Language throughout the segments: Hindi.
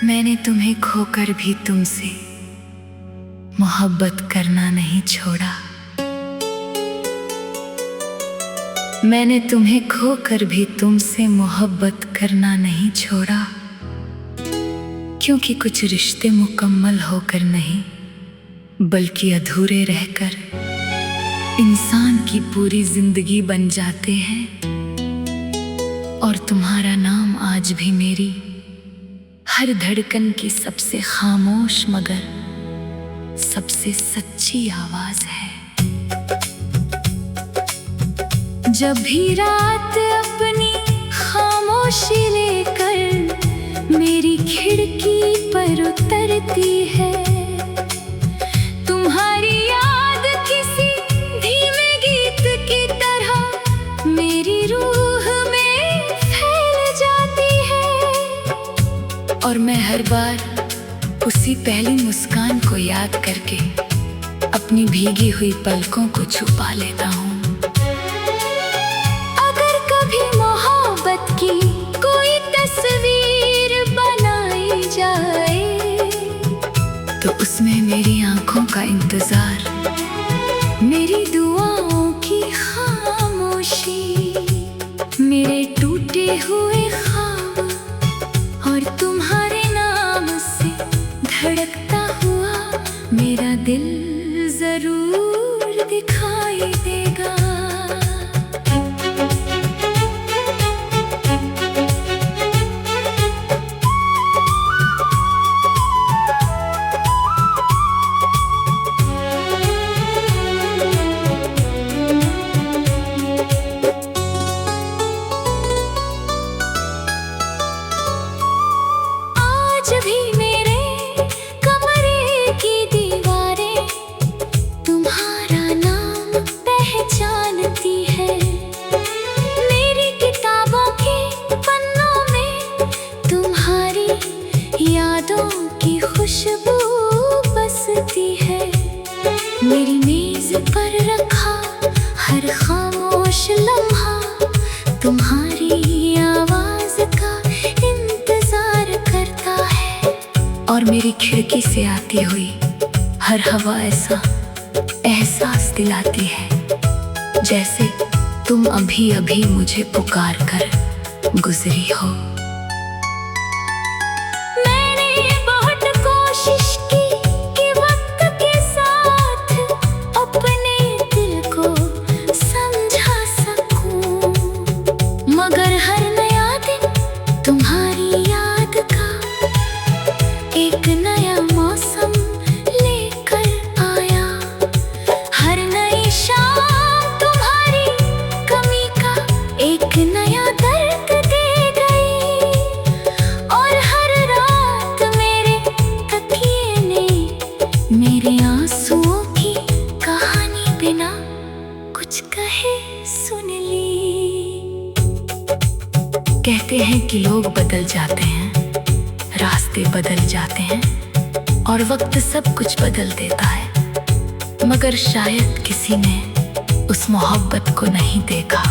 मैंने तुम्हें खोकर भी तुमसे मोहब्बत करना नहीं छोड़ा। मैंने तुम्हें खोकर भी तुमसे मोहब्बत करना नहीं छोड़ा, क्योंकि कुछ रिश्ते मुकम्मल होकर नहीं बल्कि अधूरे रहकर इंसान की पूरी जिंदगी बन जाते हैं। और तुम्हारा नाम आज भी मेरी हर धड़कन की सबसे खामोश मगर सबसे सच्ची आवाज है। जब भी रात अपनी खामोशी लेकर मेरी खिड़की पर उतरती है, तुम्हारी याद किसी धीमे गीत की तरह मेरी रूह में फैल जाती है। और मैं हर बार उसी पहली मुस्कान को याद करके अपनी भीगी हुई पलकों को छुपा लेता हूँ। अगर कभी मोहब्बत की कोई तस्वीर बनाई जाए तो उसमें मेरी आंखों का इंतजार, मेरी दुआओं की खामोशी, मेरे टूटे हुए ख्वाब और तुम्हारे नाम से धड़कता हुआ मेरा दिल जरूर दिखाई देगा। आज भी मेरे कमरे की दीवारें तुम्हारा नाम पहचानती है। मेरी किताबों के पन्नों में तुम्हारी यादों की खुशबू बसती है। मेरी मेज पर रखा हर खामोश लम्हा तुम्हारी आवाज का इंतजार करता है। और मेरी खिड़की से आती हुई हर हवा ऐसा एहसास दिलाती है जैसे तुम अभी अभी मुझे पुकार कर गुजरी हो। मैंने बहुत कोशिश की कि वक्त के साथ अपने दिल को समझा सकूं, मगर हर नया दिन तुम्हारी याद का एक नया मौसम लेकर आया। हर नई शाम तुम्हारी कमी का एक नया दर्द दे गई। और हर रात मेरे तकिए ने मेरे आंसुओं की कहानी बिना कुछ कहे सुन ली। कहते हैं कि लोग बदल जाते हैं, रास्ते बदल जाते हैं और वक्त सब कुछ बदल देता है, मगर शायद किसी ने उस मोहब्बत को नहीं देखा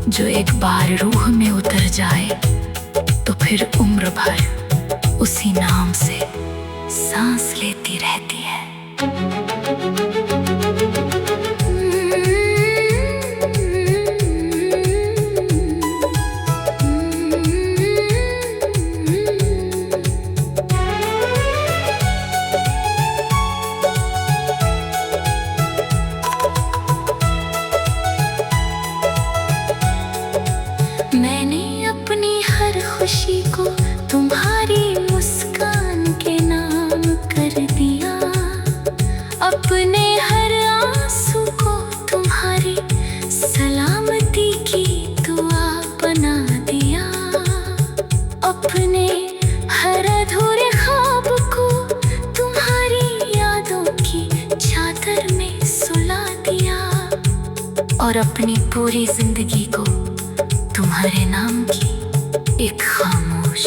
जो एक बार रूह में उतर जाए तो फिर उम्र भर उसी नाम से सांस लेती रहती है। मैंने अपनी हर खुशी को तुम्हारी मुस्कान के नाम कर दिया, अपने हर आंसू को तुम्हारी सलामती की दुआ बना दिया, अपने हर अधूरे ख्वाब को तुम्हारी यादों की चादर में सुला दिया और अपनी पूरी जिंदगी को तुम्हारे नाम की एक खामोश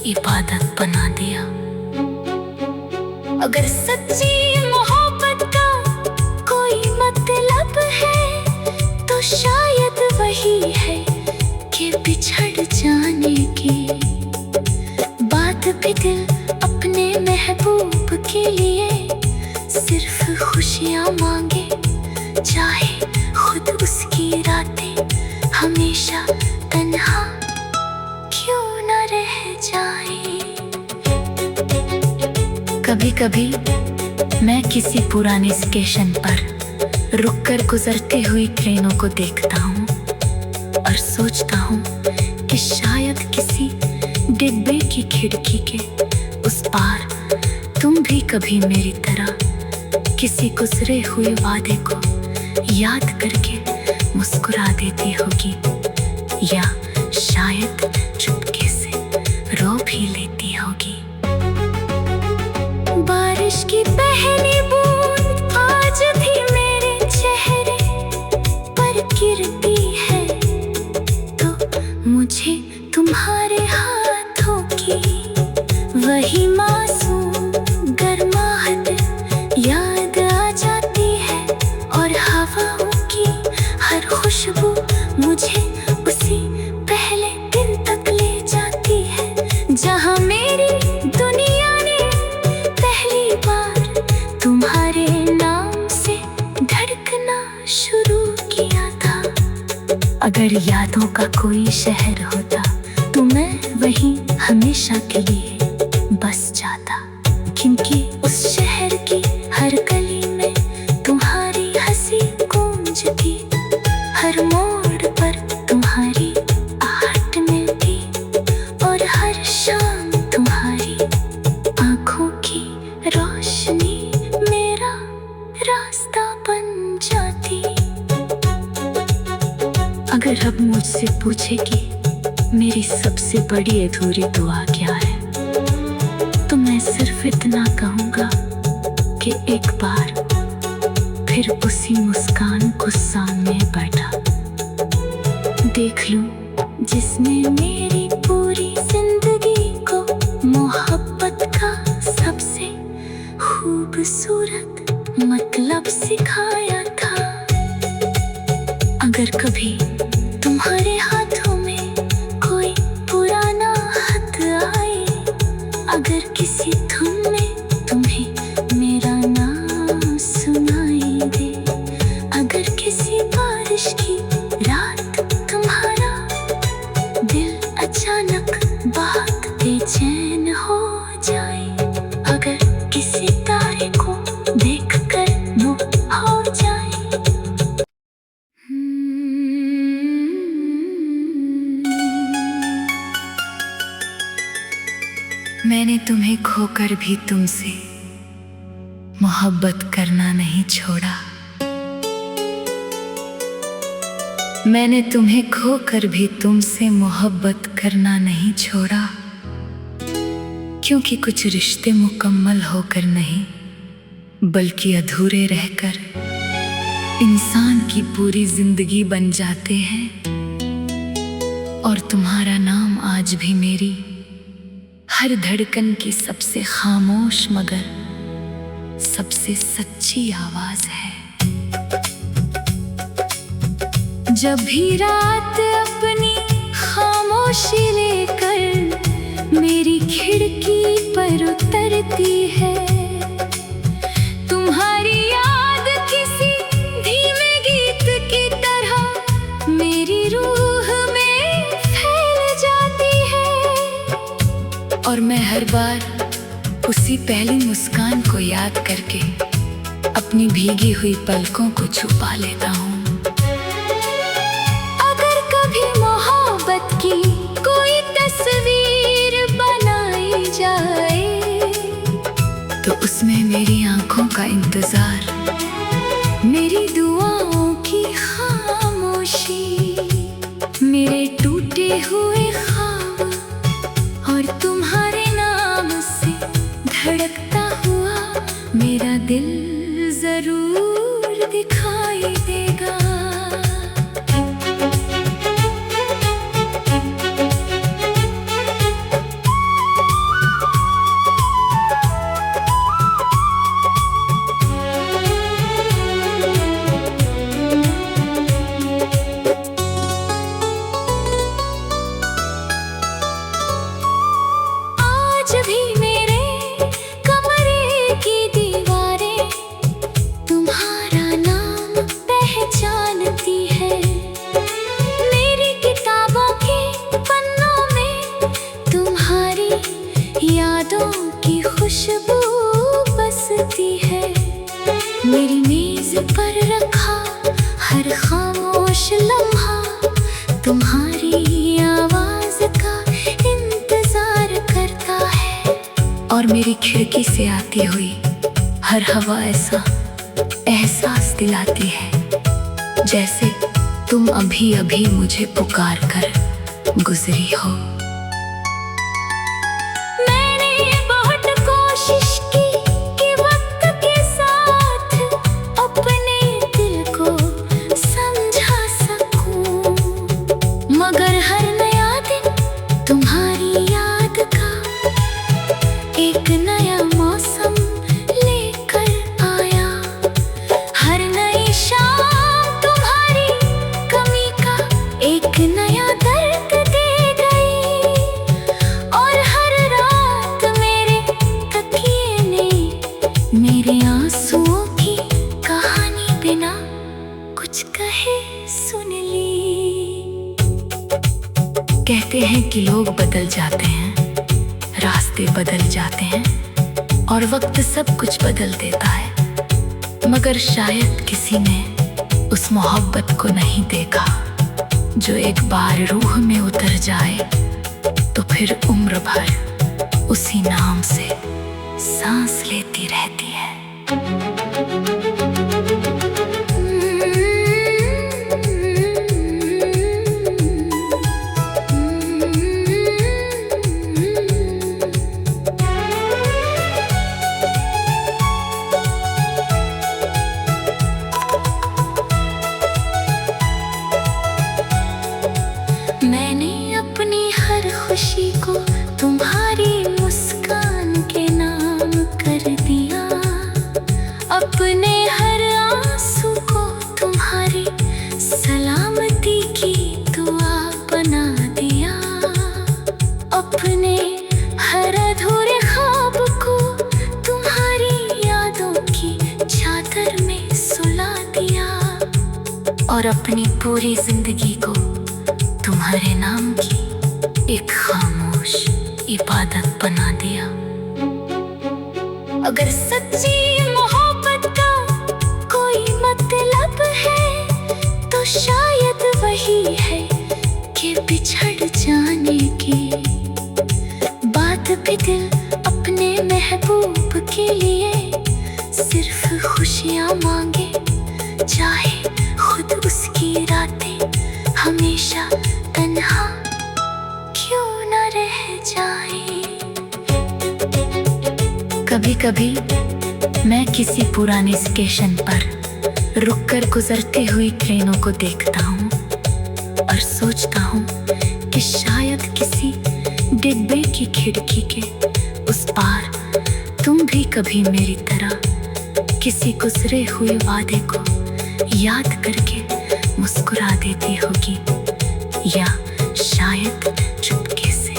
इबादत बना दिया। अगर सच्ची मोहब्बत का कोई मतलब है तो शायद वही है कि बिछड़ जाने की बात भी दिल कभी मैं किसी पुराने स्टेशन पर रुककर गुजरती हुई ट्रेनों को देखता हूँ और सोचता हूँ कि शायद किसी डिब्बे की खिड़की के उस पार तुम भी कभी मेरी तरह किसी गुजरे हुए वादे को याद करके मुस्कुरा देती होगी, या शायद चुपके से रो भी लेती होगी। बारिश की पहली बूंद आज भी मेरे चेहरे पर गिरती है, तो मुझे तुम्हारे हाथों की वही मासूम गर्माहट याद आ जाती है, और हवाओं की हर खुशबू मुझे उसी पहले दिन तक ले जाती है जहां मेरी दुनिया ने पहली बार तुम्हारे नाम से धड़कना शुरू किया था। अगर यादों का कोई शहर होता तो मैं वहीं हमेशा के लिए बस जाता, क्योंकि उस शहर की हर गली में तुम्हारी हंसी गूंजती, हर मोड़ पर तुम्हारी आहट मिलती, और हर शाम तुम्हारी आंखों की रोशनी मेरा रास्ता बन जाती। अगर अब मुझसे पूछे कि मेरी सबसे बड़ी अधूरी दुआ क्या है, तो मैं सिर्फ इतना कहूँगा कि एक बार फिर उसी मुस्कान को सामने बैठा देख लूं जिसने मेरी पूरी जिंदगी को मोहब्बत का सबसे खूबसूरत मतलब सिखाया था। अगर कभी तुम्हारे हाथों में कोई पुराना खत आए, अगर किसी धुन में तुम्हें मेरा नाम सुनाई दे, अगर किसी बारिश की रात तुम्हारा दिल अचानक बहुत बेचैन हो जाए, अगर किसी तारे को देखकर नुम हो जाए। मैंने तुम्हें खोकर भी तुमसे मोहब्बत करना नहीं छोड़ा, मैंने तुम्हें खोकर भी तुमसे मोहब्बत करना नहीं छोड़ा, क्योंकि कुछ रिश्ते मुकम्मल होकर नहीं बल्कि अधूरे रहकर इंसान की पूरी जिंदगी बन जाते हैं। और तुम्हारा नाम आज भी मेरी हर धड़कन की सबसे खामोश मगर सबसे सच्ची आवाज है। जब भी रात अपनी खामोशी लेकर मेरी खिड़की पर उतरती है, तुम्हारी याद किसी धीमे गीत की तरह मेरी रूह में फैल जाती है, और मैं हर बार उसी पहली मुस्कान को याद करके अपनी भीगी हुई पलकों को छुपा लेता हूँ। अगर कभी मोहब्बत की कोई तस्वीर बनाई जाए, तो उसमें मेरी आंखों का इंतजार, मेरी दुआओं की खामोशी, मेरे टूटे हुए ख्वाब और तुम्हारे नाम से धड़कता हुआ मेरा दिल जरूर दिखाई देगा। खामोश लम्हा तुम्हारी आवाज का इंतजार करता है। और मेरी खिड़की से आती हुई हर हवा ऐसा एहसास दिलाती है, जैसे तुम अभी अभी मुझे पुकार कर गुजरी हो। मैंने बहुत कोशिश की कि वक्त के साथ अपने दिल को समझा सकूं, मगर हर नया दिन तुम्हारी याद का एक नया मौसम लेकर आया। हर नई शाम तुम्हारी कमी का एक नया दर्द दे गई, और हर रात मेरे तकिए ने मेरे आंसुओं की कहानी बिना कुछ कहे सुन ली। कहते हैं कि लोग बदल जाते हैं, रास्ते बदल जाते हैं और वक्त सब कुछ बदल देता है, मगर शायद किसी ने उस मोहब्बत को नहीं देखा जो एक बार रूह में उतर जाए तो फिर उम्र भर उसी नाम से सांस लेती रहती है। मैंने अपनी हर खुशी को तुम्हारी मुस्कान के नाम कर दिया, अपने हर आंसू को तुम्हारी सलामती की दुआ बना दिया, अपने हर अधूरे ख्वाब को तुम्हारी यादों की चादर में सुला दिया, और अपनी पूरी जिंदगी को तुम्हारे नाम की एक खामोश इबादत बना दिया। अगर सच्ची मोहब्बत का कोई मतलब है तो शायद वही है कि बिछड़ जाने की बात भी दिल अपने महबूब के लिए सिर्फ खुशियां मांगे, चाहे खुद उसकी रातें हमेशा तन्हा क्यों न रह जाए। कभी कभी मैं किसी पुराने स्टेशन पर रुककर गुजरती हुई ट्रेनों को देखता हूँ और सोचता हूँ कि शायद किसी डिब्बे की खिड़की के उस पार तुम भी कभी मेरी तरह किसी गुजरे हुए वादे को याद करके मुस्कुरा देती होगी, या शायद चुपके से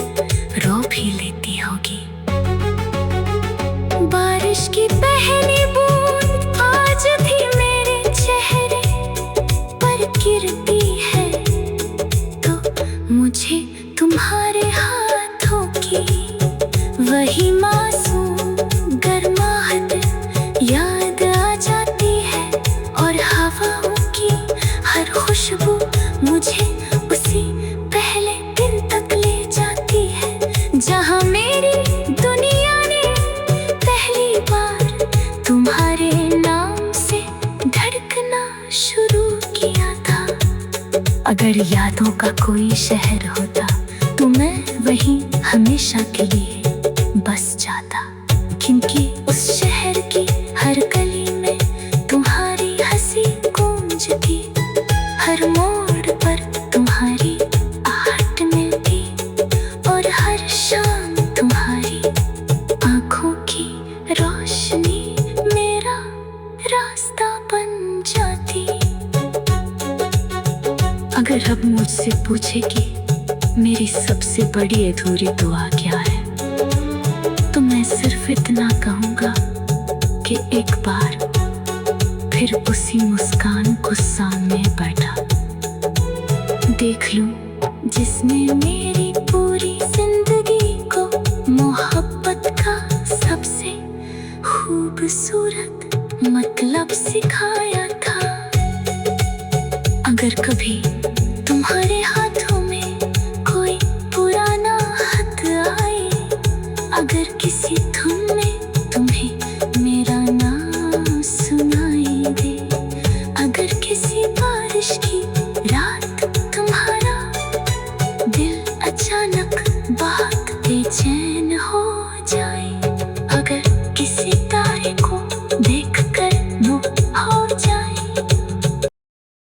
रो भी लेती होगी। बारिश की पहली बूंद आज भी मेरे चेहरे पर गिरती है, तो मुझे तुम्हारे हाथों की वही मासूम गर्माहट याद आ जाती है, और हवाओं की हर खुशबू मुझे उसी पहले दिन तक ले जाती है जहां मेरी दुनिया ने पहली बार तुम्हारे नाम से धड़कना शुरू किया था। अगर यादों का कोई शहर होता तो मैं वहीं हमेशा के लिए बस जाता, क्योंकि उस शहर की हर गली में तुम्हारी हंसी गूंजती, हर मोड़ पर तुम्हारी आहट मिलती, और हर शाम तुम्हारी आंखों की रोशनी मेरा रास्ता बन जाती। अगर अब मुझसे पूछे कि मेरी सबसे बड़ी अधूरी दुआ क्या है, तो मैं सिर्फ इतना कहूँगा कि एक बार फिर उसी मुस्कान को सामने बैठा देख लूं जिसने मेरी पूरी जिंदगी को मोहब्बत का सबसे खूबसूरत मतलब सिखाया था। अगर अगर कभी